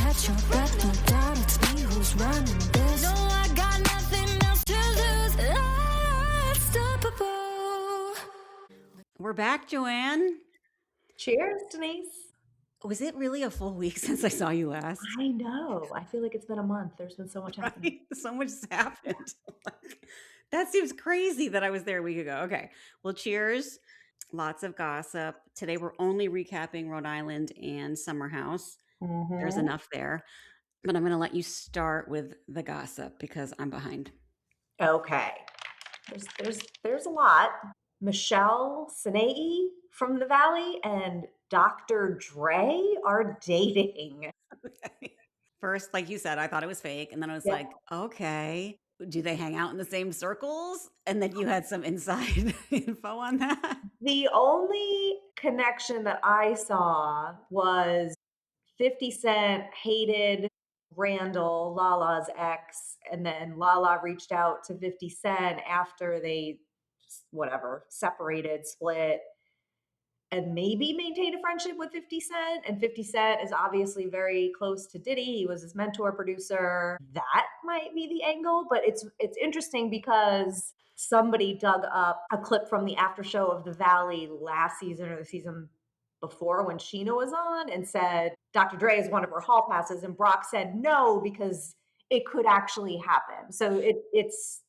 catch your breath, no doubt it's me who's running this. No, I got nothing else to lose. Unstoppable. We're back, Joanne. Cheers, Denise. Was it really a full week since I saw you last? I know. I feel like it's been a month. There's been so much happening. Right? So much has happened. That seems crazy that I was there a week ago. Okay. Well, cheers. Lots of gossip. Today we're only recapping Rhode Island and Summer House. There's enough there. But I'm going to let you start with the gossip because I'm behind. Okay. There's a lot. Michelle Sinei from the Valley and Dr. Dre are dating. First, like you said, I thought it was fake. And then I was Yeah. like, okay, do they hang out in the same circles? And then you had some inside info on that. The only connection that I saw was 50 Cent hated Randall, Lala's ex, and then Lala reached out to 50 Cent after they, whatever, separated, split, and maybe maintained a friendship with 50 Cent. And 50 Cent is obviously very close to Diddy. He was his mentor producer. That might be the angle, but it's interesting because somebody dug up a clip from the after show of The Valley last season or the season before when Sheena was on and said Dr. Dre is one of her hall passes, and Brock said no because it could actually happen. So it's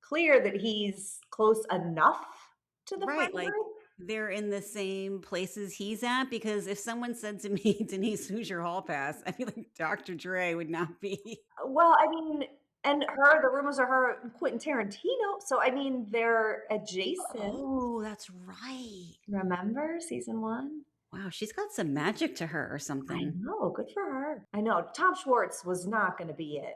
clear that he's close enough to the Right, friend like group. they're in the same places he's at. Because if someone said to me, Denise, who's your hall pass? I feel like Dr. Dre would not be. Well, I mean, and the rumors are her and Quentin Tarantino. So, I mean, they're adjacent. Oh, that's right. Remember season 1? Wow, she's got some magic to her or I something. know. Good for her. I know. Tom Schwartz was not going to be it.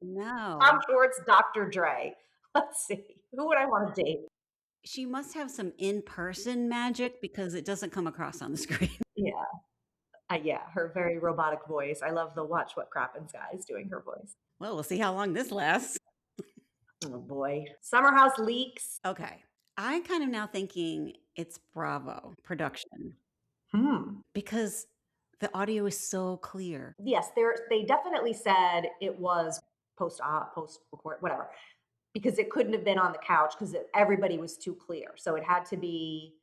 No. Tom Schwartz, Dr. Dre. Let's see. Who would I want to date? She must have some in-person magic because it doesn't come across on the screen. Yeah. Yeah, her very robotic voice. I love the Watch What Crappens guys doing her voice. Well, we'll see how long this lasts. Oh boy. Summer House leaks. Okay. I kind of now thinking it's Bravo production because the audio is so clear. Yes, they definitely said it was post record, whatever, because it couldn't have been on the couch because everybody was too clear. So it had to be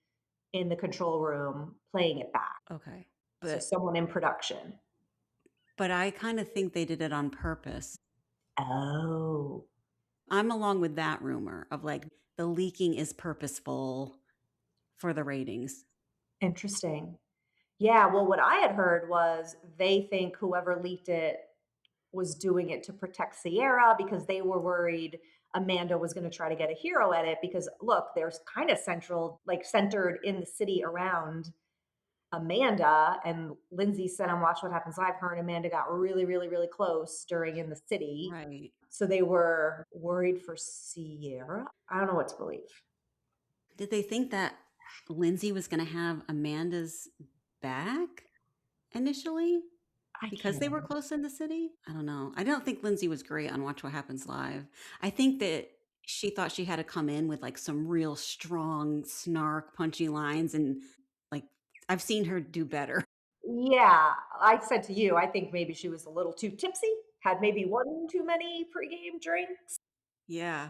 in the control room playing it back. Okay. So But someone in production. but I kind of think they did it on purpose. Oh. I'm along with that rumor of like the leaking is purposeful for the ratings. Interesting. Yeah, well, what I had heard was they think whoever leaked it was doing it to protect Sierra because they were worried Amanda was going to try to get a hero edit because look, there's kind of centered in the city around Amanda, and Lindsay said on Watch What Happens Live, her and Amanda got really, really, really close during In the City. Right. So they were worried for Sierra. I don't know what to believe. Did they think that Lindsay was going to have Amanda's back initially because they were close in the city? I don't know. I don't think Lindsay was great on Watch What Happens Live. I think that she thought she had to come in with like some real strong snark, punchy lines, and like I've seen her do better. Yeah, I said to you, I think maybe she was a little too tipsy, had maybe one too many pregame drinks. Yeah.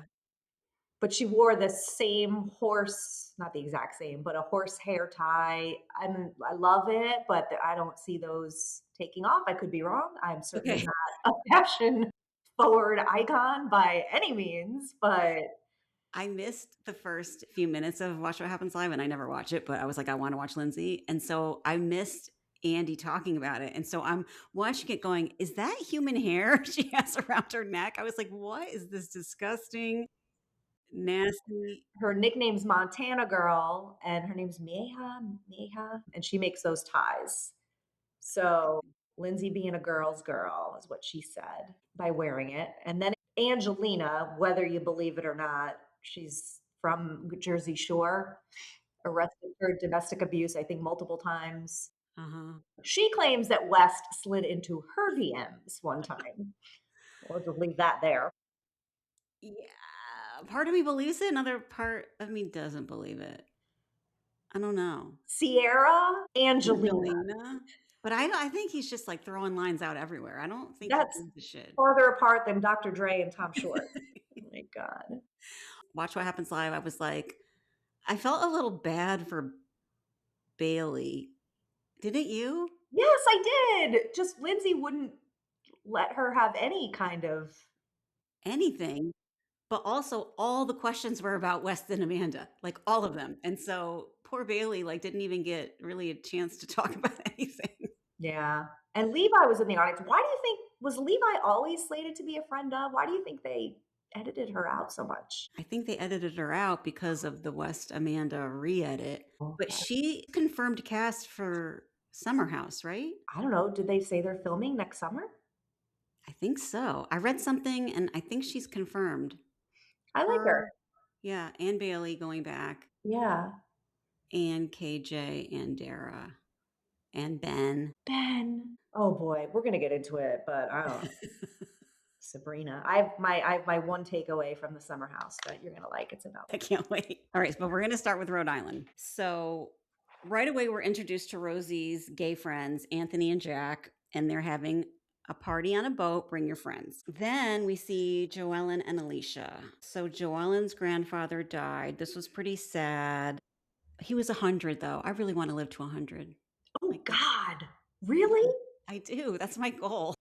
But she wore the same horse, not the exact same, but a horse hair tie. I love it, but I don't see those taking off. I could be wrong. I'm certainly not a fashion forward icon by any means, but I missed the first few minutes of Watch What Happens Live, and I never watch it, but I was like, I want to watch Lindsay. And so I missed Andy talking about it. And so I'm watching it going, is that human hair she has around her neck? I was like, what is this disgusting, nasty? her nickname's Montana Girl, and her name's Mieha, and she makes those ties. So Lindsay being a girl's girl is what she said by wearing it. And then Angelina, whether you believe it or not, she's from Jersey Shore, arrested for domestic abuse, I think multiple times. She claims that West slid into her DMs one time. We'll just leave that there. Yeah. Part of me believes it. Another part of me doesn't believe it. I don't know. Sierra, Angelina. But I think he's just, like, throwing lines out everywhere. I don't think he That's gives a shit. farther apart than Dr. Dre and Tom Short. Oh my god. Watch What Happens Live, I was like I felt a little bad for Bailey. Didn't you? Yes, I did. Just Lindsay wouldn't let her have any kind of Anything, but also all the questions were about West and Amanda, like, all of them, and so poor Bailey, like, didn't even get really a chance to talk about anything. yeah. And Levi was in the audience. Why do you think was Levi always slated to be a friend of? Why do you think they edited her out so much? I think they edited her out because of the West Amanda re-edit, but Okay. she confirmed cast for Summer House, right? I don't know. Did they say they're filming next summer? I think so. I read something, and I think she's confirmed. I like her. Her yeah, and Bailey going back, Yeah. and KJ, and Dara, and Ben. Ben. Oh boy, we're gonna get into it, but I don't know. Sabrina. I have my one takeaway from the summer house that you're gonna like. It's about I can't wait. All right, but we're going to start with Rhode Island. So, right away, we're introduced to Rosie's gay friends, Anthony and Jack, and they're having a party on a boat. Bring your friends. Then we see JoEllen and Alicia. So, JoEllen's grandfather died. This was pretty sad. He was 100, though. I really want to live to 100. Oh Like, God. Really? I do. That's my goal.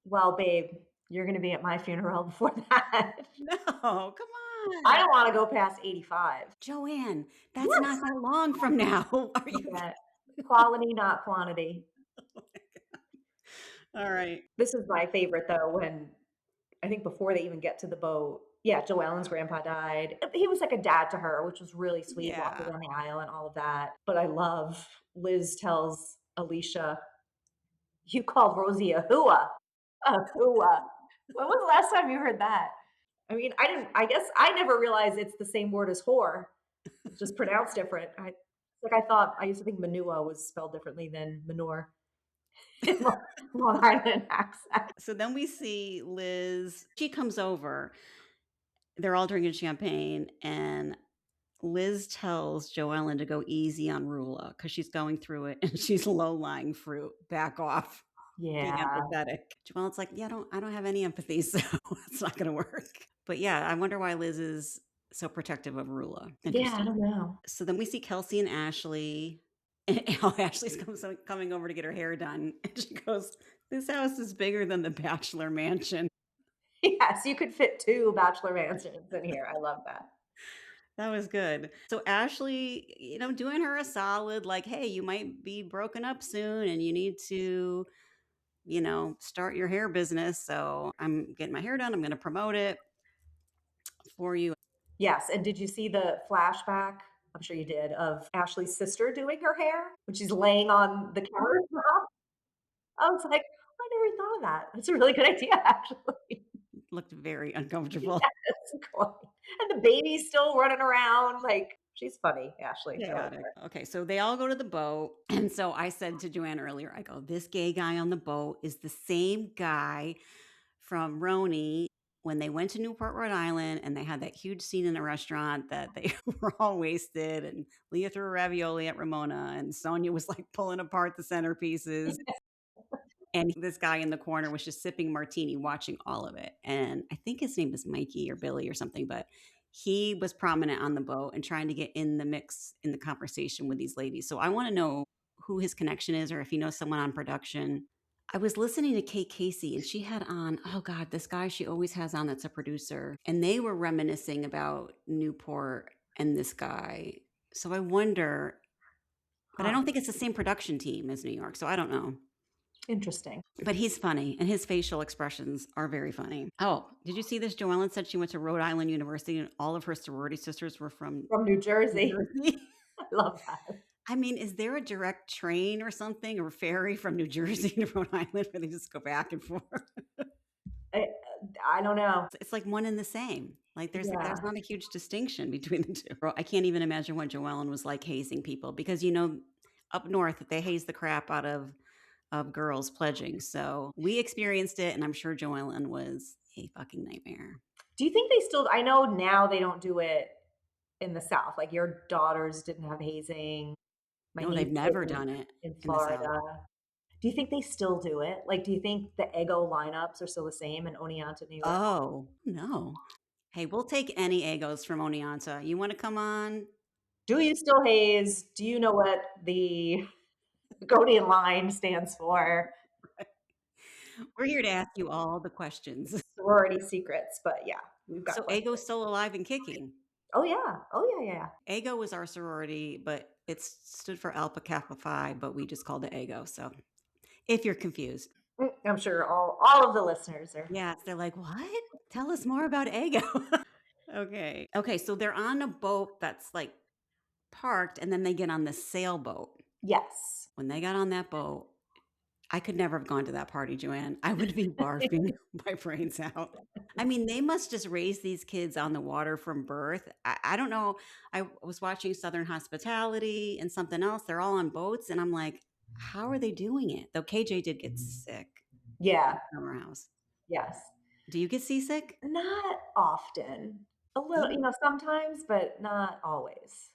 Well, babe, you're gonna be at my funeral before that. No, come on. I don't want to go past 85. Joanne, that's Yes. not that long from now. Are you? Okay. Quality, not quantity. All right. This is my favorite though, when I think before they even get to the boat, yeah, Joellen's grandpa died. He was like a dad to her, which was really sweet, walking Yeah. down the aisle and all of that. But I love Liz tells Alicia, you called Rosie a hooah. A hooah. When was the last time you heard that? I mean, I guess I never realized it's the same word as whore. It's just pronounced different. I thought I used to think manure was spelled differently than manure in Long Island accent. So then we see Liz. She comes over. They're all drinking champagne, and Liz tells JoEllen to go easy on Rula because she's going through it and she's low-lying fruit. Back off. Being Yeah. empathetic. JoEllen's like, yeah, I don't have any empathy, so it's not going to work. But yeah, I wonder why Liz is so protective of Rula. Yeah, I Interesting. don't know. So then we see Kelsey and Ashley. And Ashley's coming over to get her hair done. And she goes, this house is bigger than the bachelor mansion. Yes, you could fit 2 bachelor mansions in here. I love that. That was good. So Ashley, doing her a solid, like, hey, you might be broken up soon and you need to, start your hair business. So I'm getting my hair done. I'm going to promote it for you. Yes, and did you see the flashback? I'm sure you did, of Ashley's sister doing her hair when she's laying on the countertop. I was like, I never thought of that. That's a really good idea, actually. Looked very uncomfortable. Yes, quite. And the baby's still running around. Like, she's funny, Ashley. I like Chaotic. her. Okay, so they all go to the boat. And so I said to Joanne earlier, I go, this gay guy on the boat is the same guy from Roni when they went to Newport, Rhode Island, and they had that huge scene in a restaurant that they were all wasted, and Leah threw a ravioli at Ramona, and Sonia was like pulling apart the centerpieces. And this guy in the corner was just sipping martini, watching all of it. And I think his name is Mikey or Billy or something, but he was prominent on the boat and trying to get in the mix in the conversation with these ladies. So I want to know who his connection is or if he knows someone on production. I was listening to Kate Casey and she had on, oh God, this guy she always has on that's a producer. And they were reminiscing about Newport and this guy. So I wonder, but I don't think it's the same production team as New York. So I don't know. Interesting. But he's funny, and his facial expressions are very funny. Oh, did you see this? JoEllen said she went to Rhode Island University, and all of her sorority sisters were from New Jersey. New Jersey. I love that. I mean, is there a direct train or something, or ferry from New Jersey to Rhode Island where they just go back and forth? I don't know. It's like one and the same. Like there's Yeah. not a huge distinction between the two. I can't even imagine what JoEllen was like hazing people because up north they haze the crap out of girls pledging. So we experienced it, and I'm sure JoEllen was a fucking nightmare. Do you think they still, I know now they don't do it in the South. Like your daughters didn't have hazing. No, they've never done it in in the South. Florida. Do you think they still do it? Like, do you think the Eggo lineups are still the same in Oneonta, New York? Oh, no. Hey, we'll take any Egos from Oneonta. You wanna come on? Do you still haze? Do you know what the Godian line stands for? We're here to ask you all the questions. Sorority secrets, but yeah, we've got So questions. Ego's still alive and kicking. Oh, yeah. Oh, yeah, yeah, yeah. Ego was our sorority, but it stood for Alpha Kappa Phi, but we just called it Ego, so if you're confused. I'm sure all of the listeners are Yes, they're like, "What? Tell us more about Ego." Okay. Okay, so they're on a boat that's, like, parked, and then they get on the sailboat. yes. When they got on that boat, I could never have gone to that party, Joanne. I would be barfing my brains out. I mean, they must just raise these kids on the water from birth. I don't know. I was watching Southern Hospitality and something else. They're all on boats, and I'm like, how are they doing it? Though KJ did get sick Yeah, at summer house. yes. Do you get seasick? Not often. A little, Even sometimes, but not always.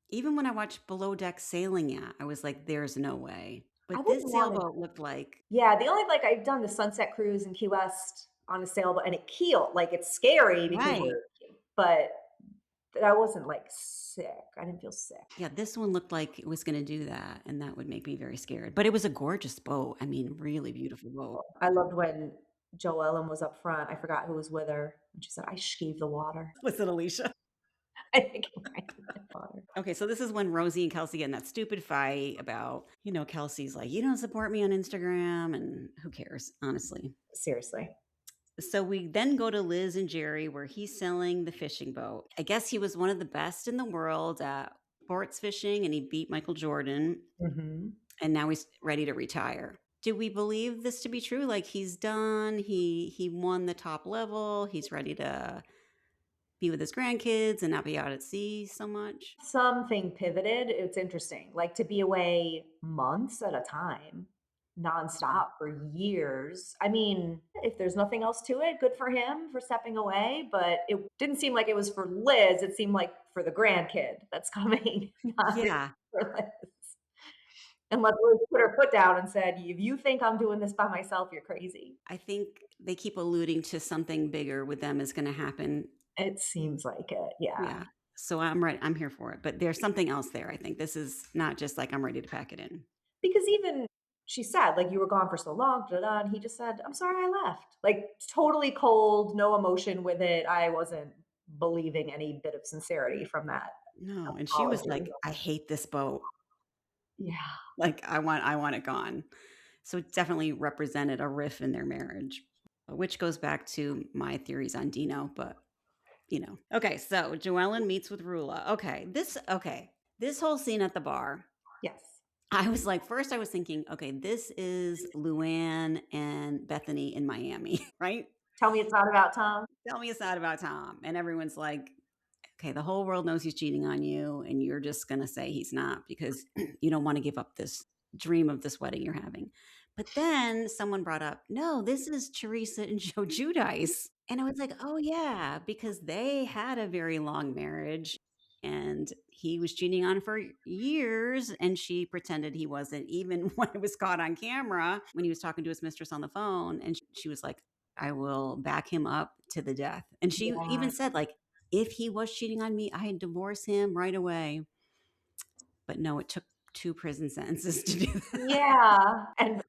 even when I watched Below Deck Sailing Yacht, I was like, there's no way. I But wouldn't this wanna sailboat looked like Yeah, the only like, I've done the Sunset Cruise in Key West on a sailboat, and it keeled, like, it's scary because right. but I wasn't, like, sick. I didn't feel sick. Yeah, this one looked like it was gonna do that, and that would make me very scared. But it was a gorgeous boat. I mean, really beautiful boat. I loved when JoEllen was up front. I forgot who was with her, and she said, "I shave the water." Was it Alicia? I think it might have been water. Okay, so this is when Rosie and Kelsey get in that stupid fight about, Kelsey's like, "You don't support me on Instagram," and who cares, honestly. Seriously. So we then go to Liz and Jerry where he's selling the fishing boat. I guess he was one of the best in the world at sports fishing and he beat Michael Jordan Mhm. and now he's ready to retire. Do we believe this to be true? Like he's done, he won the top level, he's ready to be with his grandkids and not be out at sea so much? Something pivoted. It's interesting, like, to be away months at a time, nonstop for years. I mean, if there's nothing else to it, good for him for stepping away, but it didn't seem like it was for Liz, it seemed like for the grandkid that's coming, not really Yeah, for Liz. Unless Liz put her foot down and said, "If you think I'm doing this by myself, you're crazy." I think they keep alluding to something bigger with them is going to happen. It seems like it, yeah. Yeah. So I'm ready. I'm here for it. But there's something else there. I think this is not just like I'm ready to pack it in. Because even she said, like, "You were gone for so long, da, da, da," and he just said, "I'm sorry I left." Like, totally cold, no emotion with it. I wasn't believing any bit of sincerity from that No. And she was apology. like, I hate this boat. Yeah. Like I want it gone. So it definitely represented a riff in their marriage, which goes back to my theories on Dino, but Okay, so JoEllen meets with Rula. Okay. This whole scene at the bar, Yes. I was like, first I was thinking, okay, this is Luann and Bethany in Miami, right? Tell me it's not about Tom. Tell me it's not about Tom. And everyone's like, okay, the whole world knows he's cheating on you, and you're just gonna say he's not because you don't want to give up this dream of this wedding you're having. But then someone brought up, no, this is Teresa and Joe Judice. And I was like, oh yeah, because they had a very long marriage and he was cheating on her for years and she pretended he wasn't, even when it was caught on camera when he was talking to his mistress on the phone. And she was like, I will back him up to the death. And she Yeah. even said, like, if he was cheating on me, I'd divorce him right away. But no, it took 2 prison sentences to do that. Yeah, and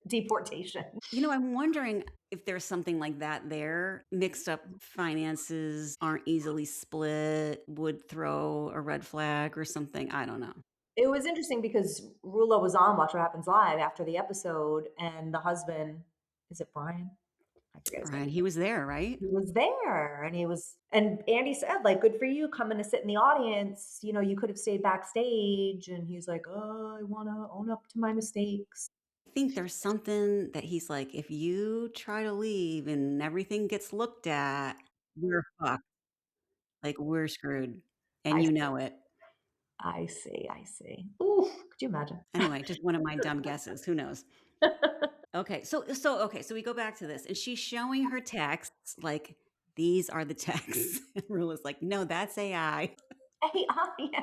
deportation. I'm wondering if there's something like that there. Mixed up finances aren't easily split, would throw a red flag or something. I don't know. It was interesting because Rula was on Watch What Happens Live after the episode, and the husband is it Brian? I forget his name. Brian, he was there, right? He was there, and Andy said, like, "Good for you coming to sit in the audience, you could have stayed backstage," and he's like, "Oh, I wanna own up to my mistakes." I think there's something that he's like, if you try to leave and everything gets looked at, we're fucked. Like we're screwed. And I you see, know it. I see. Oof, could you imagine? Anyway, just one of my dumb guesses. Who knows? Okay. So we go back to this and she's showing her texts like these are the texts. And Rula's like, no, that's AI. AI, yeah.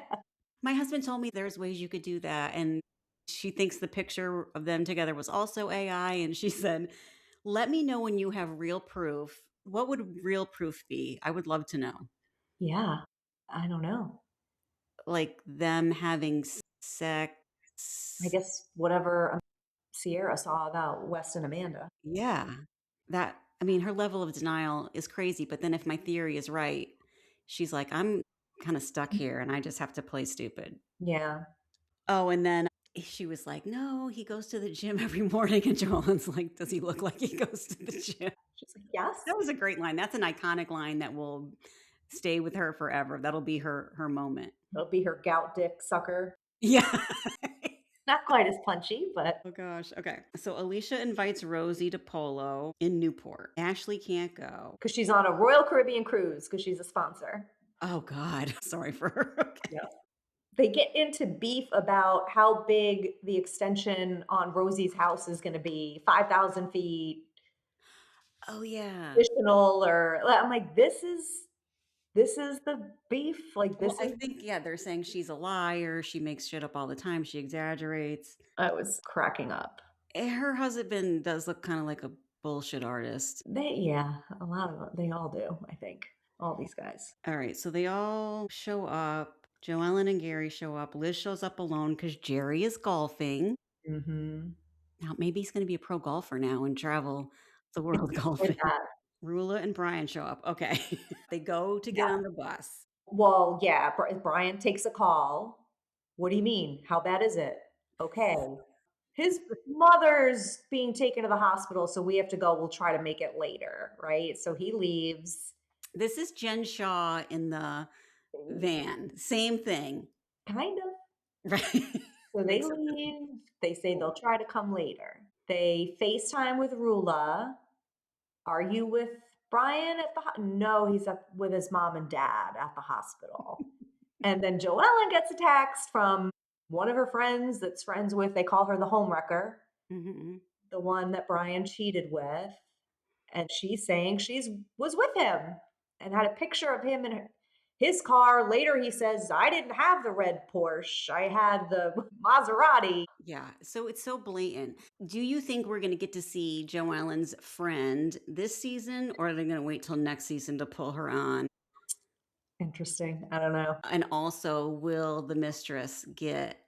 My husband told me there's ways you could do that. And She thinks the picture of them together was also AI, and she said, "Let me know when you have real proof. What would real proof be? I would love to know." Yeah. I don't know. Like them having sex. I guess whatever Sierra saw about Wes and Amanda. Yeah. Her level of denial is crazy, but then if my theory is right, she's like, "I'm kind of stuck here and I just have to play stupid." Yeah. Oh, and then she was like, "No, he goes to the gym every morning." And JoEllen's like, "Does he look like he goes to the gym?" She's like, yes. That was a great line. That's an iconic line that will stay with her forever. That'll be her moment. It'll be her gout dick sucker. Yeah. Not quite as punchy, but Oh gosh. Okay. So Alicia invites Rosie to Polo in Newport. Ashley can't go. because she's on a Royal Caribbean cruise because she's a sponsor. Oh God. Sorry for her. Okay. Yeah. They get into beef about how big the extension on Rosie's house is going to be, 5,000 feet, Oh yeah. additional, or I'm like, this is the beef. Like Well, this I is. think, yeah, they're saying she's a liar. She makes shit up all the time. She exaggerates. I was cracking up. Her husband does look kind of like a bullshit artist. Yeah, a lot of them, they all do. I think all these guys. All right. So they all show up. JoEllen and Gary show up. Liz shows up alone because Jerry is golfing. Mm-hmm. Now, maybe he's going to be a pro golfer now and travel the world With golfing. that. Rula and Brian show up. Okay. They go to get on the bus. Well, yeah, Brian takes a call. What do you mean? How bad is it? Okay. His mother's being taken to the hospital, so we have to go. We'll try to make it later, right? So he leaves. This is Jen Shaw in the van. Same thing. Kind of. Right. So they leave. They say they'll try to come later. They FaceTime with Rula. Are you with Brian at the No, he's up with his mom and dad at the hospital. And then JoEllen gets a text from one of her friends that's friends with, they call her the homewrecker, Mhm. the one that Brian cheated with. And she's saying she's was with him and had a picture of him in his car. Later he says, I didn't have the red Porsche. I had the Maserati. Yeah. So it's so blatant. Do you think we're going to get to see JoEllen's friend this season, or are they going to wait till next season to pull her on? Interesting. I don't know. And also, will the mistress get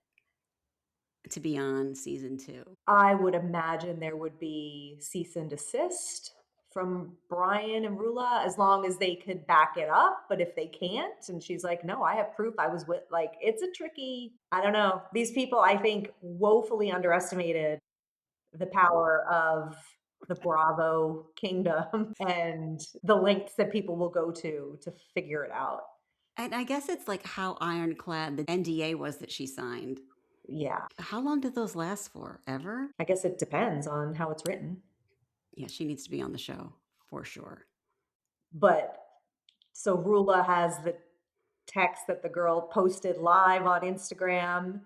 to be on season 2? I would imagine there would be cease and desist from Brian and Rula as long as they could back it up. But if they can't, and she's like, no, I have proof I was with, like, it's a tricky, I don't know. These people, I think, woefully underestimated the power of the Bravo kingdom and the lengths that people will go to figure it out. And I guess it's like how ironclad the NDA was that she signed. Yeah. How long did those last for? Ever? I guess it depends on how it's written. Yeah, she needs to be on the show for sure. But so Rula has the text that the girl posted live on Instagram.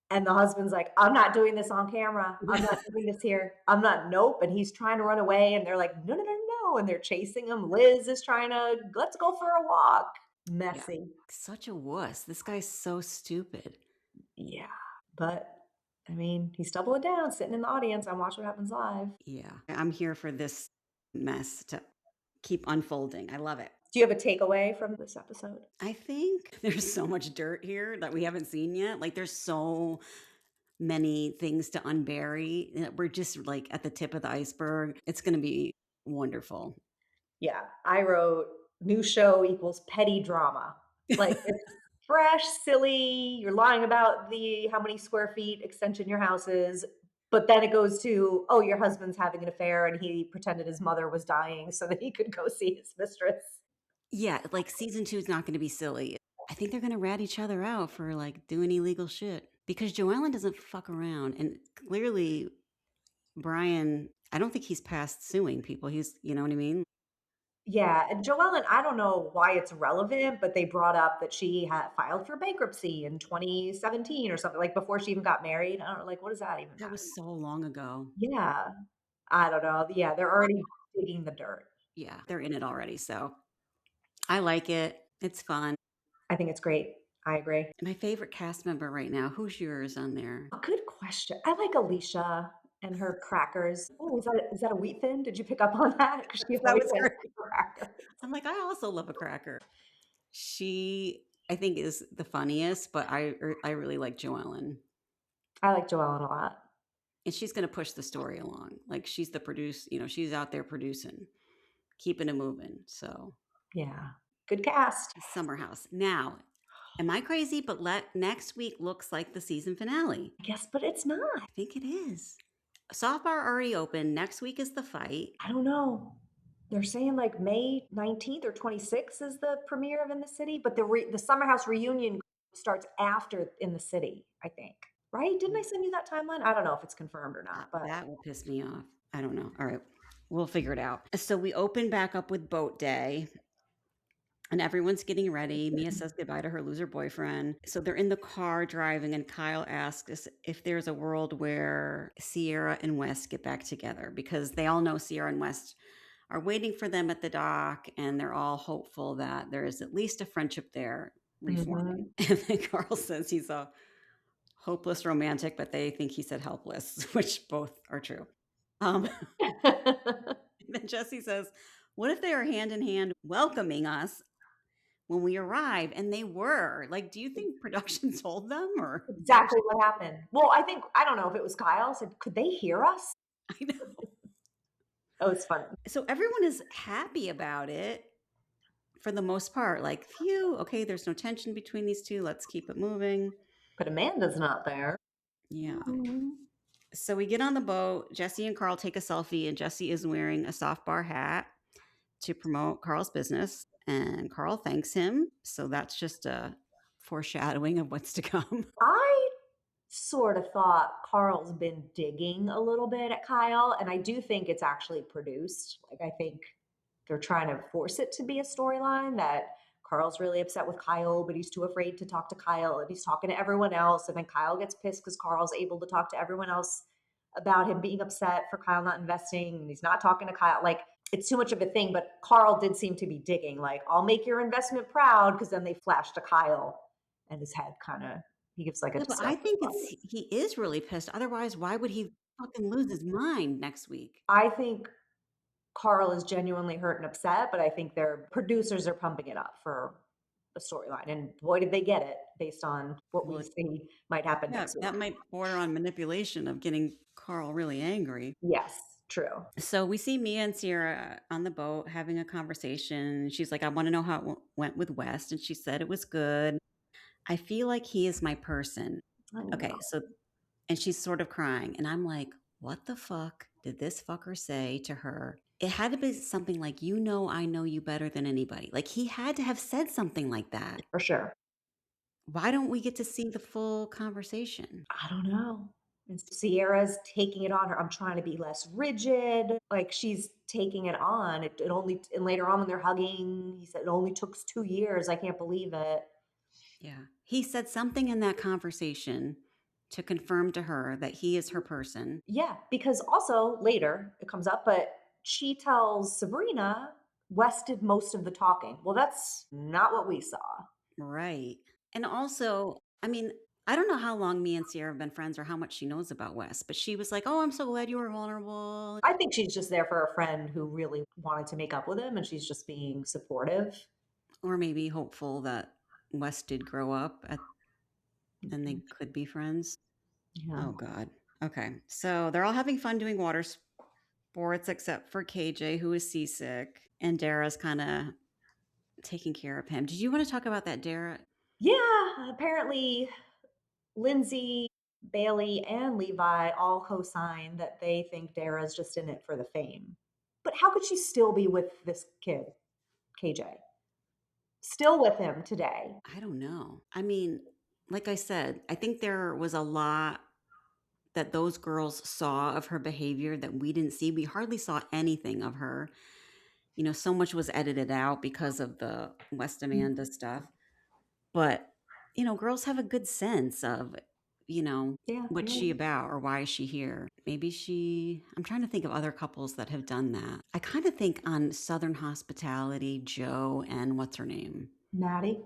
And the husband's like, I'm not doing this on camera. I'm not doing this here. I'm not, nope. And he's trying to run away. And they're like, no, no, no, no. And they're chasing him. Liz is trying to, let's go for a walk. Messy. Such a wuss. This guy's so stupid. Yeah. But I mean, he's doubling down, sitting in the audience. I'm watching what happens live. Yeah. I'm here for this mess to keep unfolding. I love it. Do you have a takeaway from this episode? I think there's so much dirt here that we haven't seen yet. Like there's so many things to unbury. We're just like at the tip of the iceberg. It's going to be wonderful. Yeah. I wrote new show equals petty drama. Like it's fresh, silly. You're lying about the how many square feet extension your house is. But then it goes to, oh, your husband's having an affair and he pretended his mother was dying so that he could go see his mistress. Yeah, like season 2 is not going to be silly. I think they're going to rat each other out for like doing illegal shit because JoEllen doesn't fuck around. And clearly, Brian, I don't think he's past suing people. He's, you know what I mean? Yeah, and JoEllen, I don't know why it's relevant, but they brought up that she had filed for bankruptcy in 2017 or something, like before she even got married. I don't know, like, what does that even That matter? was so long ago. Yeah, I don't know. Yeah, they're already digging the dirt. Yeah, they're in it already. So I like it. It's fun. I think it's great. I agree. My favorite cast member right now, who's yours on there? Good question. I like Alicia and her crackers. Oh, is that a wheat thin? Did you pick up on that? Because she That always was has great. crackers. I'm like, I also love a cracker. She, I think, is the funniest, but I really like JoEllen. I like JoEllen a lot. And she's going to push the story along. Like she's the she's out there producing, keeping it moving. So Yeah. Good cast. Summer House. Now, am I crazy? But next week looks like the season finale. I guess, but it's not. I think it is. Soft bar already open. Next week is the fight. I don't know. They're saying like May 19th or 26th is the premiere of In the City, but the Summer House reunion starts after In the City, I think. Right? Didn't I send you that timeline? I don't know if it's confirmed or not, but That will piss me off. I don't know. All right. We'll figure it out. So we open back up with boat day. And everyone's getting ready. Mia says goodbye to her loser boyfriend. So they're in the car driving, and Kyle asks if there's a world where Sierra and West get back together because they all know Sierra and West are waiting for them at the dock, and they're all hopeful that there is at least a friendship there reforming. And then Carl says he's a hopeless romantic, but they think he said helpless, which both are true. And then Jesse says, what if they are hand in hand welcoming us when we arrive? And they were. Like, do you think production told them or exactly what happened. Well, I don't know if it was Kyle said, could they hear us? I know. Oh, it's funny. So everyone is happy about it for the most part. Like, phew, okay, there's no tension between these two. Let's keep it moving. But Amanda's not there. Yeah. So we get on the boat. Jesse and Carl take a selfie, and Jesse is wearing a soft bar hat to promote Carl's business. And Carl thanks him. So that's just a foreshadowing of what's to come. I sort of thought Carl's been digging a little bit at Kyle, and I do think it's actually produced. Like, I think they're trying to force it to be a storyline that Carl's really upset with Kyle, but he's too afraid to talk to Kyle, and he's talking to everyone else. And then Kyle gets pissed because Carl's able to talk to everyone else about him being upset for Kyle not investing, and he's not talking to Kyle. Like, it's too much of a thing, but Carl did seem to be digging, like, I'll make your investment proud, because then they flash to Kyle, and his head kind of, he gives like a But I think he is really pissed. Otherwise, why would he fucking lose his mind next week? I think Carl is genuinely hurt and upset, but I think their producers are pumping it up for a storyline. And boy, did they get it based on what we see might happen next week. That might border on manipulation of getting Carl really angry. Yes, true. So we see Mia and Sierra on the boat having a conversation. She's like, I want to know how it went with West. And she said it was good. I feel like he is my person. Okay, so, and she's sort of crying. And I'm like, what the fuck did this fucker say to her? It had to be something like, I know you better than anybody. Like, he had to have said something like that. For sure. Why don't we get to see the full conversation? I don't know. And Sierra's taking it on her. I'm trying to be less rigid. Like, she's taking it on. And later on when they're hugging, he said, it only took 2 years. I can't believe it. Yeah. He said something in that conversation to confirm to her that he is her person. Yeah, because also later it comes up, but she tells Sabrina West did most of the talking. Well, that's not what we saw. Right. And also, I mean, I don't know how long me and Sierra have been friends or how much she knows about West, but she was like, oh, I'm so glad you were vulnerable. I think she's just there for a friend who really wanted to make up with him, and she's just being supportive. Or maybe hopeful that West did grow up and they could be friends. Yeah. Oh, God. Okay. So they're all having fun doing water sports except for KJ, who is seasick, and Dara's kind of taking care of him. Did you want to talk about that, Dara? Yeah, apparently Lindsay, Bailey, and Levi all co-sign that they think Dara's just in it for the fame. But how could she still be with this kid, KJ? Still with him today? I don't know. I mean, like I said, I think there was a lot that those girls saw of her behavior that we didn't see. We hardly saw anything of her. So much was edited out because of the West Amanda stuff. But, girls have a good sense of, what's she about or why is she here? Maybe I'm trying to think of other couples that have done that. I kind of think on Southern Hospitality, Joe and what's her name? Maddie?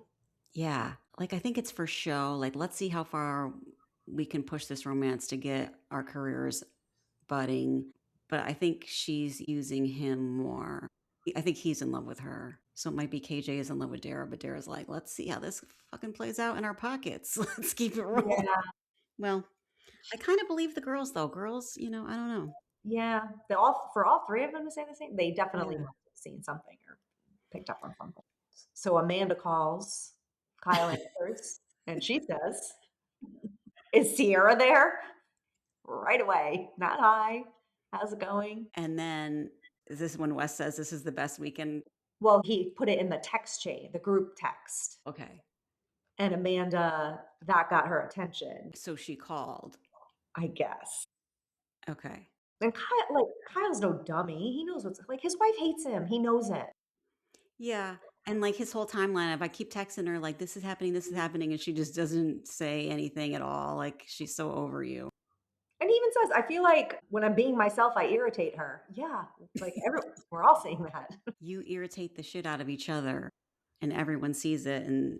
Yeah. Like, I think it's for show. Like, let's see how far we can push this romance to get our careers budding. But I think she's using him more. I think he's in love with her. So it might be KJ is in love with Dara, but Dara's like, let's see how this fucking plays out in our pockets. Let's keep it rolling. Yeah. Well, I kind of believe the girls, though. Girls, I don't know. Yeah. For all three of them to say the same, they definitely Yeah. must have seen something or picked up on something. So Amanda calls, Kyle answers, and she says, "Is Sierra there?" Right away. Not hi. How's it going? And then is this when Wes says this is the best weekend? Well, he put it in the text chain, the group text. Okay. And Amanda, that got her attention, So she called. I guess. Okay. And Kyle's no dummy. He knows what's like. His wife hates him. He knows it. Yeah. And like his whole timeline, if I keep texting her, like, this is happening, and she just doesn't say anything at all. Like, she's so over you. And he even says, I feel like when I'm being myself, I irritate her. Yeah, like we're all saying that. You irritate the shit out of each other, and everyone sees it. And,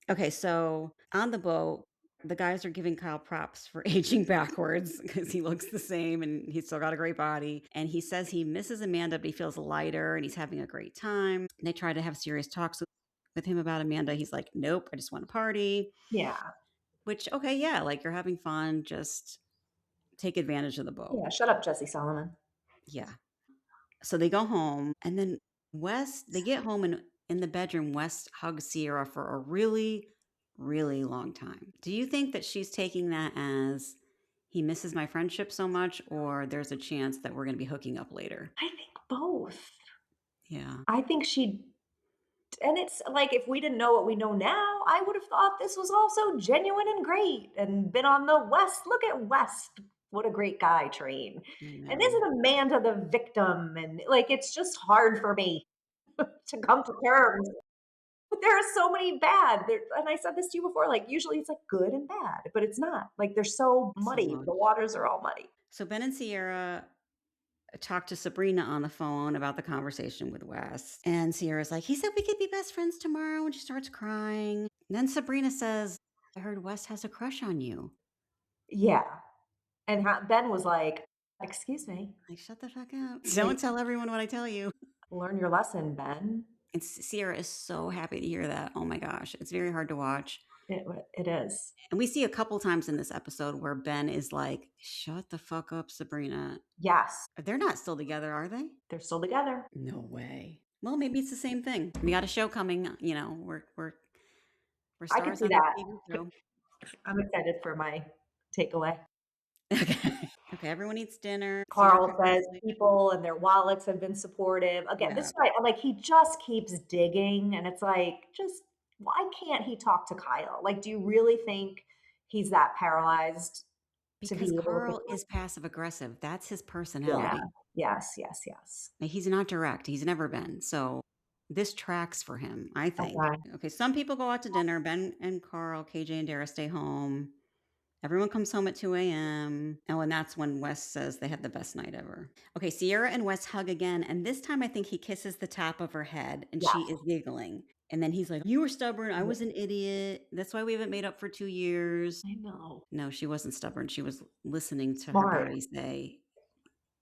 okay. So on the boat, the guys are giving Kyle props for aging backwards because he looks the same and he's still got a great body. And he says he misses Amanda, but he feels lighter and he's having a great time. And they try to have serious talks with him about Amanda. He's like, nope, I just want to party. Yeah. Which, okay, yeah, like you're having fun. Just take advantage of the boat. Yeah. Shut up, Jesse Solomon. Yeah. So they go home, and then they get home, and in the bedroom, Wes hugs Sierra for a really, really long time. Do you think that she's taking that as he misses my friendship so much, or there's a chance that we're going to be hooking up later? I think both. Yeah. I think and it's like if we didn't know what we know now, I would have thought this was also genuine and great and been on the look at West, what a great guy train. And isn't Amanda the victim? And like it's just hard for me to come to terms. But there are so many bad. And I said this to you before, like usually it's like good and bad, but it's not. Like they're so muddy. much. The waters are all muddy. So Ben and Sierra talked to Sabrina on the phone about the conversation with Wes. And Sierra's like, he said we could be best friends tomorrow. And she starts crying. And then Sabrina says, I heard Wes has a crush on you. Yeah. And Ben was like, excuse me. Like, shut the fuck up. Don't tell everyone what I tell you. Learn your lesson, Ben. And Sierra is so happy to hear that. Oh my gosh. It's very hard to watch. It is. And we see a couple times in this episode where Ben is like, shut the fuck up, Sabrina. Yes. They're not still together, are they? They're still together. No way. Well, maybe it's the same thing. We got a show coming, we're I can stars see on that. the TV show. I'm excited for my takeaway. Okay, everyone eats dinner. Carl says people and their wallets have been supportive. Again, this guy, like he just keeps digging, and it's like, just why can't he talk to Kyle? Like, do you really think he's that paralyzed? Because Carl is passive aggressive. That's his personality. Yeah. Yes. He's not direct. He's never been. So this tracks for him, I think. Okay, some people go out to dinner. Ben and Carl, KJ and Dara stay home. Everyone comes home at 2 a.m. Oh, and that's when Wes says they had the best night ever. Okay, Sierra and Wes hug again. And this time I think he kisses the top of her head and she is giggling. And then he's like, you were stubborn. I was an idiot. That's why we haven't made up for 2 years. I know. No, she wasn't stubborn. She was listening to her body say,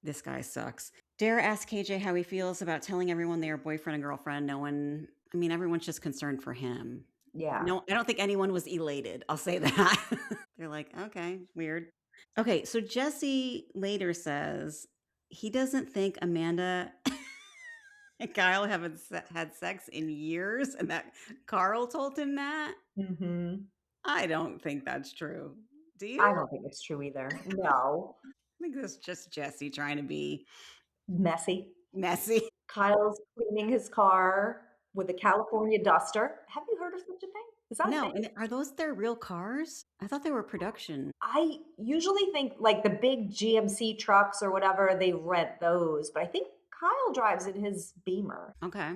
this guy sucks. Dara asks KJ how he feels about telling everyone they are boyfriend and girlfriend. Everyone's just concerned for him. Yeah. No, I don't think anyone was elated. I'll say that. They're like, okay, weird. Okay, so Jesse later says he doesn't think Amanda and Kyle haven't had sex in years and that Carl told him that. Mm-hmm. I don't think that's true. Do you? I don't think it's true either. No. I think that's just Jesse trying to be messy. Kyle's cleaning his car with a California duster. Have you heard of such a thing? Is that no? And are those their real cars? I thought they were production. I usually think like the big GMC trucks or whatever, they rent those. But I think Kyle drives in his Beamer. Okay.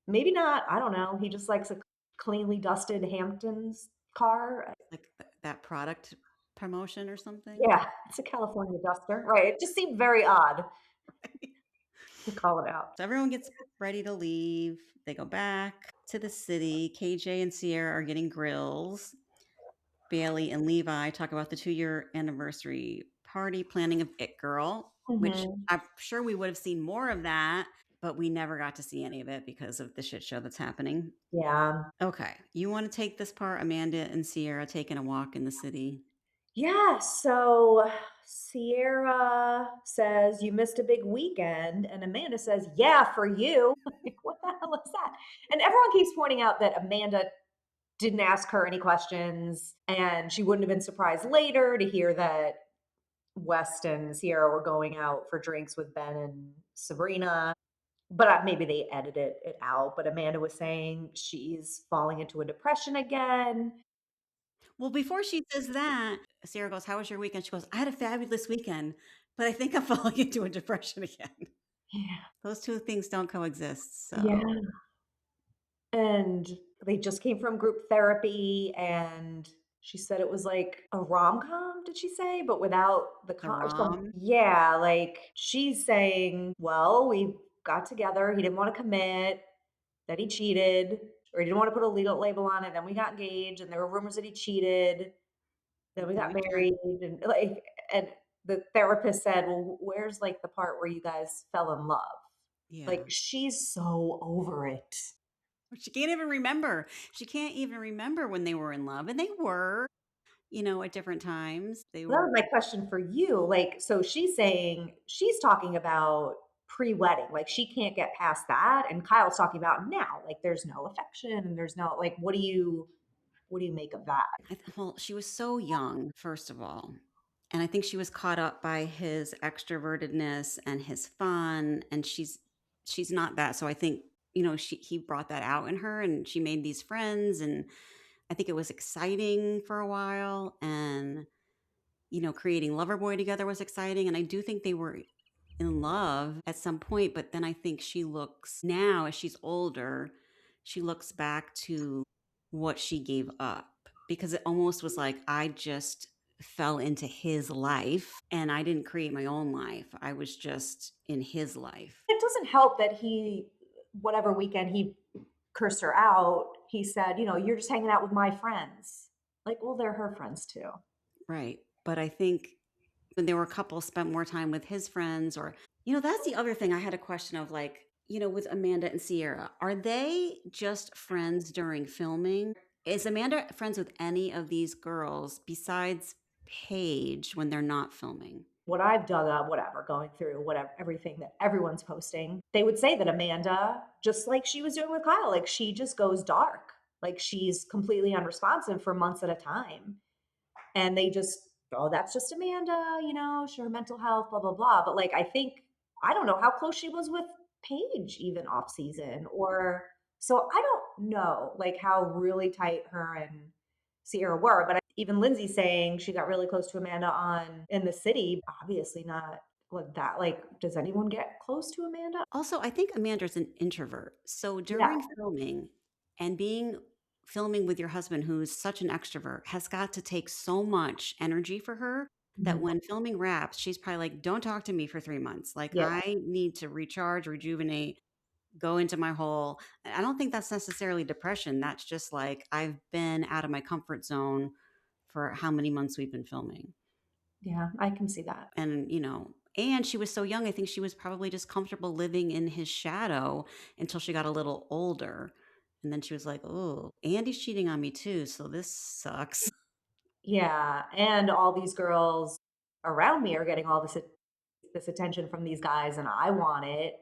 Maybe not. I don't know. He just likes a cleanly dusted Hamptons car. Like that product promotion or something? Yeah, it's a California duster. Right. It just seemed very odd to call it out. So everyone gets ready to leave. They go back to the city. KJ and Sierra are getting grills. Bailey and Levi talk about the 2-year anniversary party planning of It Girl, which Mhm. I'm sure we would have seen more of that, but we never got to see any of it because of the shit show that's happening. Yeah. Okay. You want to take this part? Amanda and Sierra taking a walk in the city. Yeah, so Sierra says, "You missed a big weekend." And Amanda says, "Yeah, for you." Like, what the hell is that? And everyone keeps pointing out that Amanda didn't ask her any questions, and she wouldn't have been surprised later to hear that West and Sierra were going out for drinks with Ben and Sabrina. But maybe they edited it out. But Amanda was saying she's falling into a depression again. Well, before she says that, Sarah goes, "How was your weekend?" She goes, "I had a fabulous weekend, but I think I'm falling into a depression again." Yeah. Those two things don't coexist. Yeah. So, And they just came from group therapy, and she said it was like a rom-com, did she say? But without the the or some ROM, yeah, like, she's saying, "Well, we got together, he didn't wanna commit, that he cheated, or he didn't wanna put a legal label on it, then we got engaged, and there were rumors that he cheated, then we then got we checked. married," and, like and the therapist said, "Well, where's, like, the part where you guys fell in love?" Like, Yeah. she's so over it. She can't even remember. She can't even remember when they were in love. And they were, at different times. They Well, that were was my question for you. Like, so she's saying she's talking about pre-wedding, like she can't get past that, and Kyle's talking about now, like there's no affection and there's no like, what do you make of that? well, she was so young, first of all. And I think she was caught up by his extrovertedness and his fun. And she's not that. So I think, he brought that out in her and she made these friends. And I think it was exciting for a while. And, creating Loverboy together was exciting. And I do think they were in love at some point, but then I think she looks now as she's older, she looks back to what she gave up because it almost was like I just fell into his life and I didn't create my own life. I was just in his life. It doesn't help that he, whatever weekend he cursed her out, he said, "You're just hanging out with my friends." Like, well, they're her friends too. Right. But I think when there were couples spent more time with his friends or that's the other thing I had a question of like with Amanda and Sierra, are they just friends during filming? Is Amanda friends with any of these girls besides Paige when they're not filming? What I've dug up, whatever, going through whatever everything that everyone's posting, they would say that Amanda, just like she was doing with Kyle, like she just goes dark. Like she's completely unresponsive for months at a time. And they just, "Oh, that's just Amanda, her mental health, blah, blah, blah." But like I don't know how close she was with Paige even off season, or so I don't know like how really tight her and Sierra were. But even Lindsay saying she got really close to Amanda on In the City, obviously not like that. Like, does anyone get close to Amanda? Also, I think Amanda's an introvert. So Yeah. during filming and filming with your husband, who's such an extrovert, has got to take so much energy for her that Mhm. when filming wraps, she's probably like, "Don't talk to me for 3 months. Like, Yeah. I need to recharge, rejuvenate, go into my hole." I don't think that's necessarily depression. That's just like, I've been out of my comfort zone for how many months we've been filming. Yeah. I can see that. And she was so young. I think she was probably just comfortable living in his shadow until she got a little older. And then she was like, "Oh, Andy's cheating on me too. So this sucks." Yeah, and all these girls around me are getting all this attention from these guys, and I want it.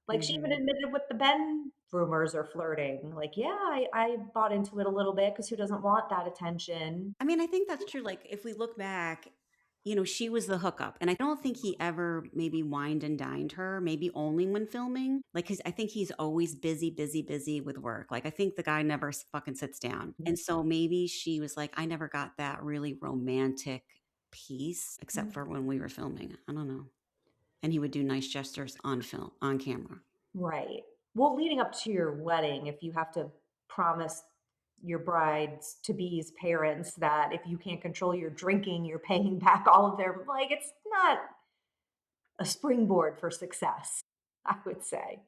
Like, she even hmm admitted with the Ben rumors or flirting, like, "Yeah, I bought into it a little bit because who doesn't want that attention?" I mean, I think that's true. Like, if we look back, she was the hookup. And I don't think he ever maybe wined and dined her, maybe only when filming. Like, I think he's always busy, busy, busy with work. Like, I think the guy never fucking sits down. And so maybe she was like, I never got that really romantic piece except for when we were filming. I don't know. And he would do nice gestures on film, on camera. Right. Well, leading up to your wedding, if you have to promise your brides to be's parents that if you can't control your drinking, you're paying back all of their like, it's not a springboard for success, I would say.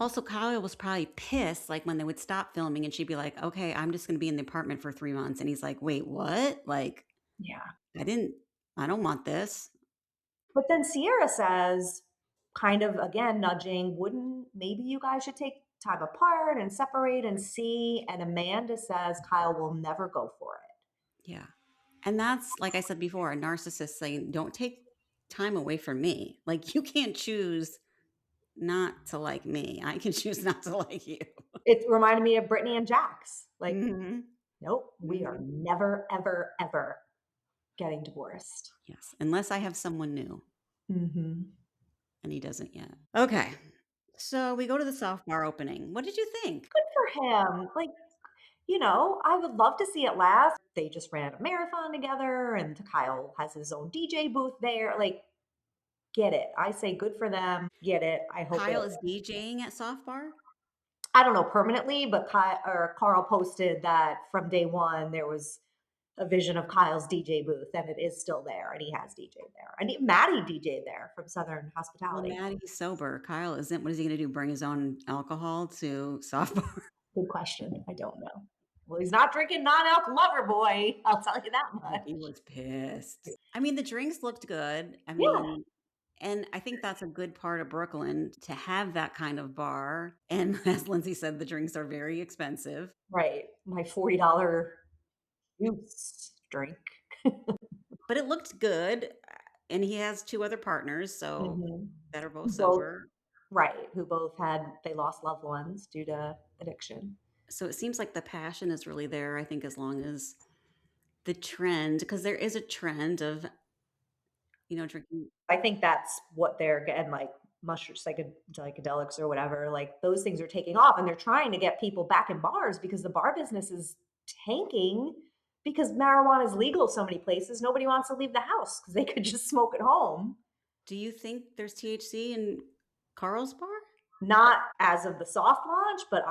Also, Kyle was probably pissed, like, when they would stop filming and she'd be like, "Okay, I'm just gonna be in the apartment for 3 months." And he's like, "Wait, what? Like, Yeah. I don't want this." But then Sierra says, kind of again nudging, wouldn't maybe you guys should take time apart and separate and see? And Amanda says Kyle will never go for it. Yeah. And that's, like I said before, a narcissist saying, "Don't take time away from me. Like, you can't choose not to like me. I can choose not to like you." It reminded me of Brittany and Jax. Like, Mhm. nope, we are Mhm. never, ever, ever getting divorced. Yes, unless I have someone new, Mm-hmm. and he doesn't yet. Okay. So we go to the soft bar opening. What did you think? Good for him. Like, I would love to see it last. They just ran a marathon together, and Kyle has his own DJ booth there. Like, get it. I say good for them. Get it. I hope Kyle it. is DJing at soft bar? I don't know permanently, but Carl posted that from day one there was a vision of Kyle's DJ booth, and it is still there, and he has DJed there, and Maddie DJed there from Southern Well, Hospitality. Maddie's sober. Kyle isn't. What is he gonna do? Bring his own alcohol to soft bar? Good question. I don't know. Well, he's not drinking non-alc lover boy. I'll tell you that Oh, much. he was pissed. I mean, the drinks looked good. I Yeah, mean, and I think that's a good part of Brooklyn to have that kind of bar. And as Lindsay said, the drinks are very expensive, right. My $40 juice drink. but it looked good. And he has 2 other partners, so Mhm. that are both Who both sober. right, who both they lost loved ones due to addiction. So it seems like the passion is really there, I think, as long as the trend, because there is a trend of, drinking. I think that's what they're getting, like mushroom psychedelics or whatever. Like those things are taking off, and they're trying to get people back in bars because the bar business is tanking because marijuana is legal so many places. Nobody wants to leave the house because they could just smoke at home. Do you think there's THC in Carl's bar? Not as of the soft launch, but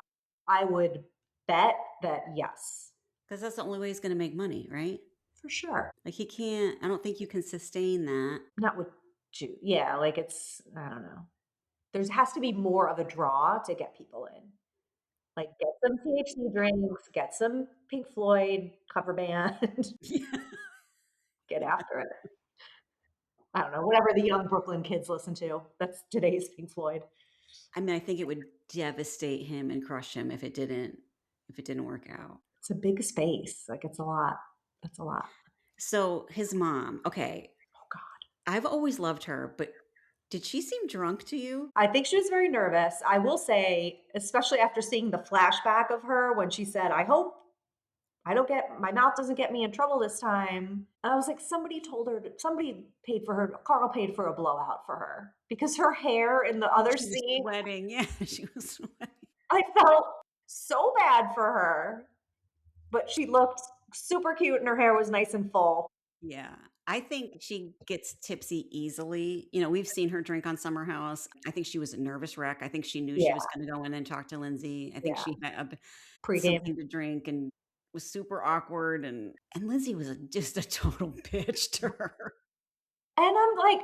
I would bet that yes, Because that's the only way he's gonna make money, right? for sure. Like, I don't think you can sustain that. Not with yeah, like it's I don't know. There has to be more of a draw to get people in. Like, get some THC drinks, get some Pink Floyd cover band, Yeah. get after it. I don't know, whatever the young Brooklyn kids listen to. That's today's Pink Floyd. I mean, I think it would devastate him and crush him if it didn't work out. It's a big space. Like, it's a lot. That's a lot. So his mom, okay, Oh, God. I've always loved her, but did she seem drunk to you? I think she was very nervous. I will say, especially after seeing the flashback of her when she said, "I hope my mouth doesn't get me in trouble this time." And I was like, somebody paid for her, Carl paid for a blowout for her because her hair in the other She was scene, sweating. Yeah, she was sweating. I felt so bad for her, but she looked super cute and her hair was nice and full. Yeah. I think she gets tipsy easily. We've seen her drink on Summer House. I think she was a nervous wreck. I think she knew she Yeah, was going to go in and talk to Lindsay. I think yeah. she had Pre-game. something to drink and was super awkward. And Lindsay was just a total bitch to her. And I'm like,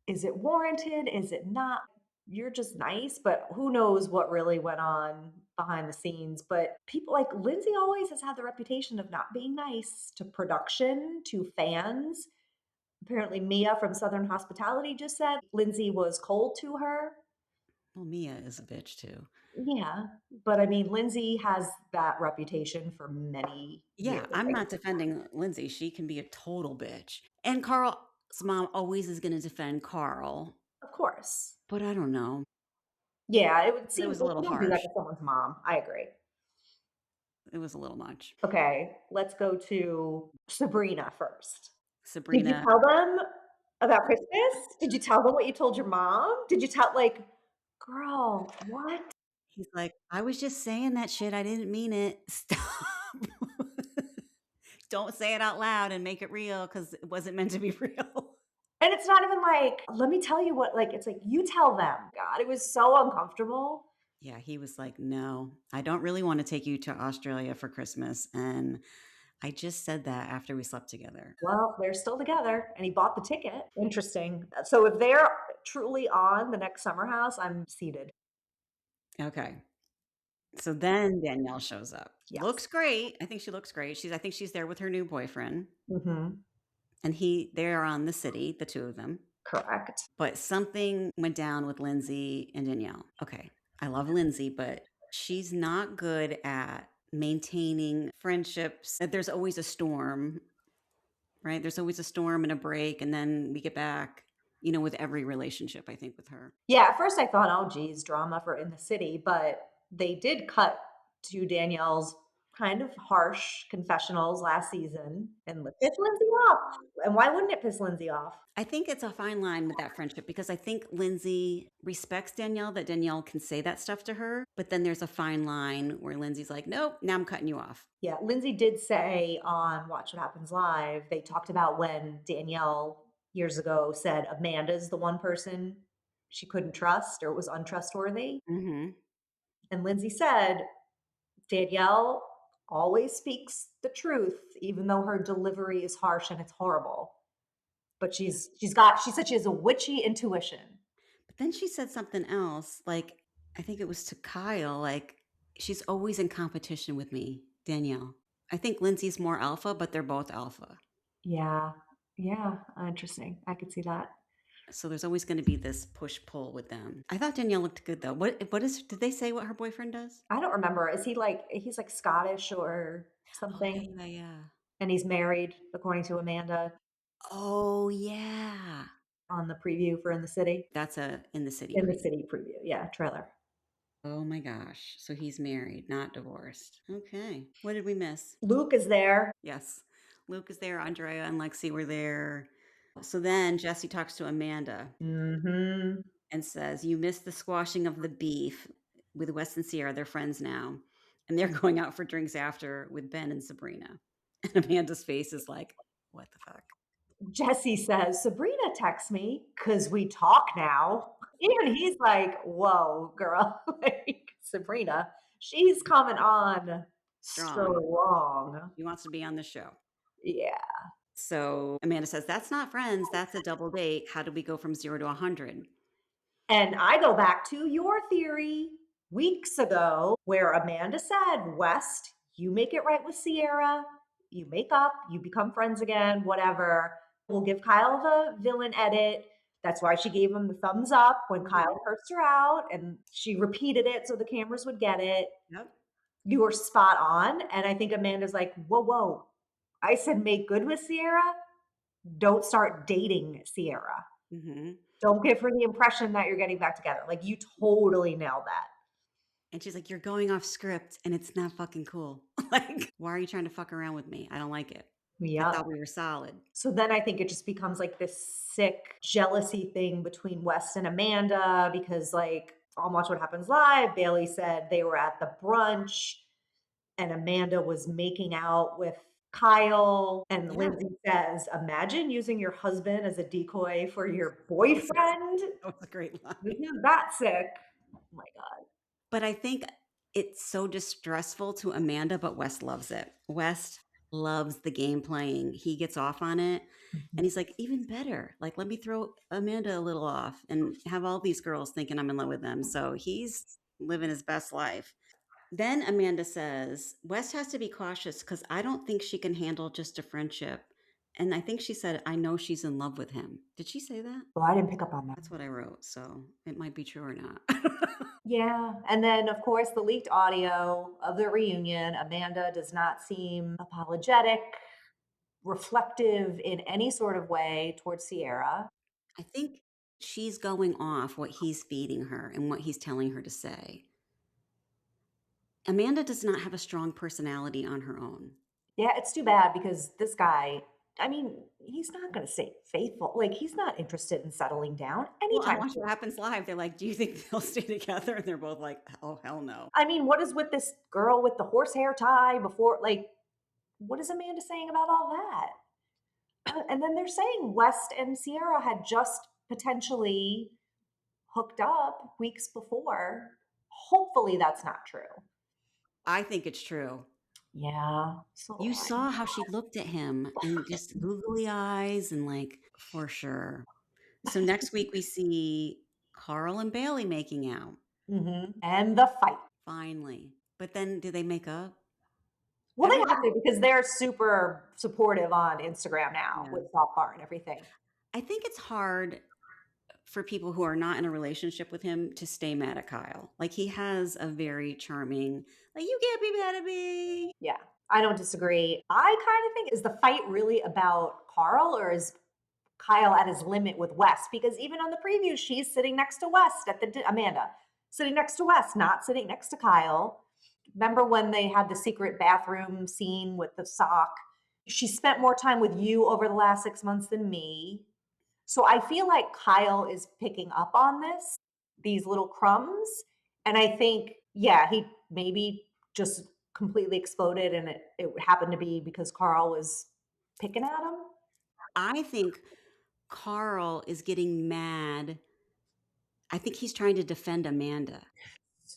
is it warranted? Is it not? You're just nice, but who knows what really went on behind the scenes. But people like Lindsay always has had the reputation of not being nice to production, to fans. Apparently, Mia from Southern Hospitality just said Lindsay was cold to her. Well, Mia is a bitch too. Yeah, but I mean, Lindsay has that reputation for many Yeah, years. I'm not defending Lindsay. She can be a total bitch. And Carl's mom always is going to defend Carl, Of course. but I don't know. Yeah, it would It seem was a you little don't do that harsh. to someone's mom. I agree. It was a little much. Okay, let's go to Sabrina first. Did you Sabrina, tell them about Christmas? Did you tell them what you told your mom? Did you tell girl, what? he's like, "I was just saying that shit. I didn't mean it. Stop." Don't say it out loud and make it real because it wasn't meant to be real. And it's not even like, let me tell you what, it's like, you tell them. God, it was so uncomfortable. Yeah, he was like, "No, I don't really want to take you to Australia for Christmas." And I just said that after we slept together. Well, they're still together and he bought the ticket. Interesting. So if they're truly on the next summer house, I'm seated. Okay. So then Danielle shows up. Yes. Looks great. I think she looks great. I think she's there with her new boyfriend. Mm-hmm. And they're on the city, the two of them. Correct. But something went down with Lindsay and Danielle. Okay. I love Lindsay, but she's not good at maintaining friendships. There's always a storm, right? There's always a storm and a break, and then we get back, with every relationship, I think, with her. Yeah, at first I thought, oh, geez, drama for In the City, but they did cut to Danielle's kind of harsh confessionals last season and pissed Lindsay off. And why wouldn't it piss Lindsay off? I think it's a fine line with that friendship because I think Lindsay respects Danielle, that Danielle can say that stuff to her. But then there's a fine line where Lindsay's like, nope, now I'm cutting you off. Yeah, Lindsay did say on Watch What Happens Live, they talked about when Danielle years ago said Amanda's the one person she couldn't trust or was untrustworthy. Mm-hmm. And Lindsay said, Danielle always speaks the truth, even though her delivery is harsh and it's horrible. But she said she has a witchy intuition. But then she said something else, like, I think it was to Kyle, like, she's always in competition with me, Danielle. I think Lindsay's more alpha, but they're both alpha. Yeah. Yeah. Interesting. I could see that. So there's always going to be this push-pull with them. I thought Danielle looked good, though. Did they say what her boyfriend does? I don't remember. Is he he's like Scottish or something? Oh, yeah. And he's married, according to Amanda. Oh, yeah. On the preview for In the City. That's a In the City. In the City preview. Yeah, trailer. Oh my gosh. So he's married, not divorced. Okay. What did we miss? Luke is there. Yes. Luke is there. Andrea and Lexi were there. So then Jesse talks to Amanda Mm-hmm. and says, you missed the squashing of the beef with Wes and Sierra. They're friends now. And they're going out for drinks after with Ben and Sabrina. And Amanda's face is like, what the fuck? Jesse says, Sabrina texts me because we talk now. Even he's like, whoa, girl. Like, Sabrina, she's coming on strong. He wants to be on the show. Yeah. So Amanda says, that's not friends. That's a double date. How do we go from 0 to 100? And I go back to your theory weeks ago where Amanda said, West, you make it right with Sierra. You make up, you become friends again, whatever. We'll give Kyle the villain edit. That's why she gave him the thumbs up when Kyle cursed her out, and she repeated it so the cameras would get it. Yep. You were spot on. And I think Amanda's like, whoa. I said make good with Sierra. Don't start dating Sierra. Mm-hmm. Don't give her the impression that you're getting back together. Like, you totally nailed that. And she's like, you're going off script and it's not fucking cool. Like, why are you trying to fuck around with me? I don't like it. Yeah. I thought we were solid. So then I think it just becomes like this sick jealousy thing between West and Amanda because, like, on Watch What Happens Live, Bailey said they were at the brunch and Amanda was making out with Kyle. And Lindsay says, imagine using your husband as a decoy for your boyfriend. That was a great line. Isn't that sick? Oh my God. But I think it's so distressful to Amanda, but West loves it. West loves the game playing. He gets off on it. And he's like, even better. Like, let me throw Amanda a little off and have all these girls thinking I'm in love with them. So he's living his best life. Then Amanda says, West has to be cautious because I don't think she can handle just a friendship. And I think she said, I know she's in love with him. Did she say that? Oh, I didn't pick up on that. That's what I wrote. So it might be true or not. Yeah. And then, of course, the leaked audio of the reunion. Amanda does not seem apologetic, reflective in any sort of way towards Sierra. I think she's going off what he's feeding her and what he's telling her to say. Amanda does not have a strong personality on her own. Yeah, it's too bad because this guy, I mean, he's not going to stay faithful. Like, he's not interested in settling down anytime. Well, I watch What Happens Live. They're like, do you think they'll stay together? And they're both like, oh, hell no. I mean, what is with this girl with the horsehair tie before? Like, what is Amanda saying about all that? And then they're saying West and Sierra had just potentially hooked up weeks before. Hopefully that's not true. I think it's true. Yeah. So You saw how she looked at him and just googly eyes and like, for sure. So next week we see Carl and Bailey making out. And the fight. Finally. But then do they make up? Well, they have to because they're super supportive on Instagram now Yeah. with South Bar and everything. I think it's hard for people who are not in a relationship with him to stay mad at Kyle. Like, he has a very charming, like, you can't be mad at me. Yeah, I don't disagree. I kind of think, is the fight really about Carl, or is Kyle at his limit with West? Because even on the preview, she's sitting next to West Amanda, sitting next to West, not sitting next to Kyle. Remember when they had the secret bathroom scene with the sock? She spent more time with you over the last 6 months than me. So I feel like Kyle is picking up on these little crumbs. And I think, yeah, he maybe just completely exploded, and it happened to be because Carl was picking at him. I think Carl is getting mad. I think he's trying to defend Amanda.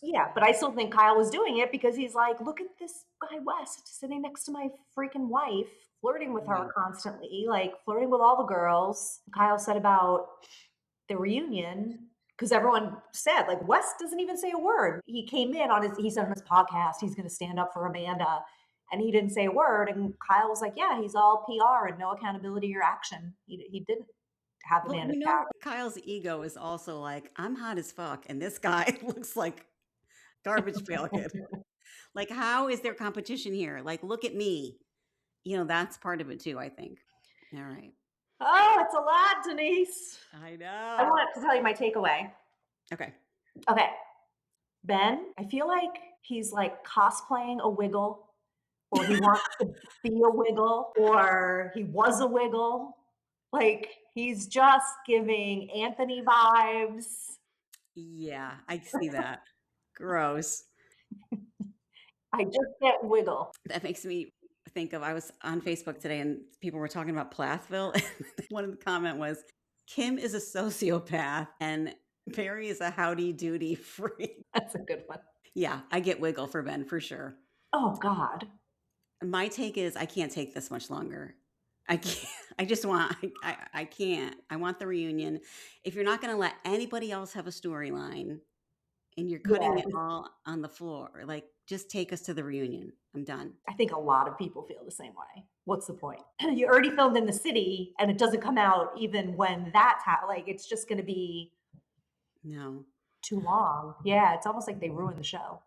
Yeah, but I still think Kyle was doing it because he's like, look at this guy West sitting next to my freaking wife, flirting with her constantly, like flirting with all the girls. Kyle said about the reunion, because everyone said, like, West doesn't even say a word. He came in he said on his podcast, he's going to stand up for Amanda, and he didn't say a word. And Kyle was like, yeah, he's all PR and no accountability or action. He didn't have Amanda's back. Kyle's ego is also like, I'm hot as fuck, and this guy looks like garbage pail kid. Like, how is there competition here? Like, look at me. That's part of it too, I think. All right. Oh, it's a lot, Denise. I know. I want to tell you my takeaway. Okay. Ben, I feel like he's like cosplaying a wiggle, or he wants to be a wiggle, or he was a wiggle. Like, he's just giving Anthony vibes. Yeah, I see that. Gross. I just get wiggle. That makes me think of, I was on Facebook today and people were talking about Plathville. One of the comment was, Kim is a sociopath and Barry is a howdy doody freak. That's a good one. Yeah, I get wiggle for Ben for sure. Oh, God. My take is, I can't take this much longer. I can't. I can't. I want the reunion. If you're not going to let anybody else have a storyline and you're cutting it all on the floor, like, just take us to the reunion. I'm done. I think a lot of people feel the same way. What's the point? You already filmed in the city and it doesn't come out even when that's like, it's just going to be too long. Yeah, it's almost like they ruined the show.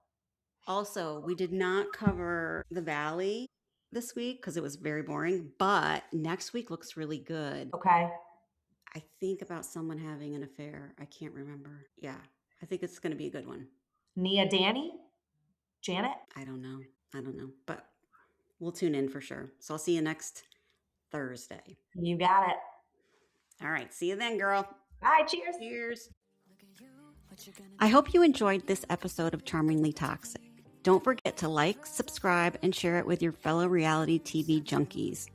Also, we did not cover the Valley this week because it was very boring, but next week looks really good. Okay. I think about someone having an affair. I can't remember. Yeah, I think it's going to be a good one. Nia, Danny? Janet? I don't know, but we'll tune in for sure. So I'll see you next Thursday. You got it. All right, see you then, girl. Bye, cheers. Cheers. I hope you enjoyed this episode of Charmingly Toxic. Don't forget to like, subscribe, and share it with your fellow reality TV junkies.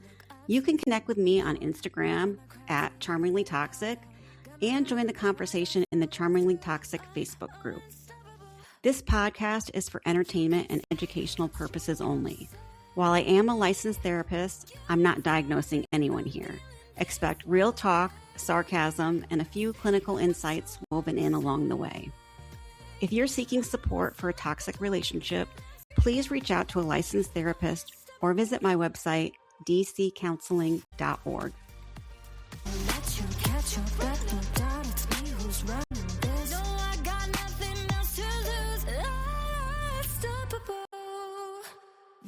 You can connect with me on Instagram at Charmingly Toxic and join the conversation in the Charmingly Toxic Facebook group. This podcast is for entertainment and educational purposes only. While I am a licensed therapist, I'm not diagnosing anyone here. Expect real talk, sarcasm, and a few clinical insights woven in along the way. If you're seeking support for a toxic relationship, please reach out to a licensed therapist or visit my website, dccounseling.org.